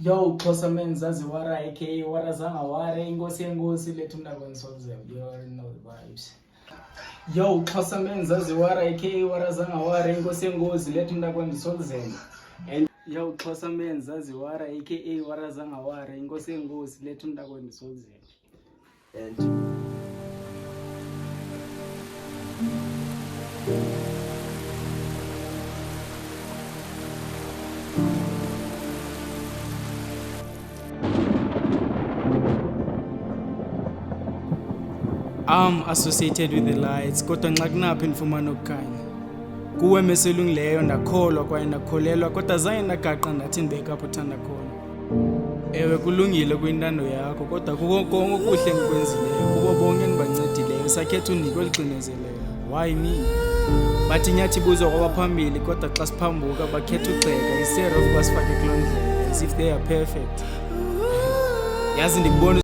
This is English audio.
Yo, Xhosa men zaziwara aka wara zangaware inkosi yenkosi lethu mntakweni Solzem. You already know the vibes. Yo, Xhosa men zaziwara aka wara zangaware inkosi yenkosi lethu mntakweni Solzem. And yo, Xhosa men zaziwara aka wara zangaware inkosi yenkosi lethu mntakweni Solzem. And I'm associated with the lights, kodwa nxa kunaphi nifumana ukukhanya. Kuwe meselungileyo ndakholwa kwaye ndakholelwa, kodwa zange ndagaqa ndathi ndibeka apho uthanda khona. Ewe kulungile kuyintando yakho, kodwa kuko konke okuhle ngikwenzileyo, kubo bonke endibancedileyo, sakhetha unikwe elixinezileyo. Why me? Bathi nyathi ibuzwa kwabaphambili, kodwa xa siphambuka bakhetha ugxeka, instead of basifake kuloo ndlela, as if they are perfect. Yazi ndikubona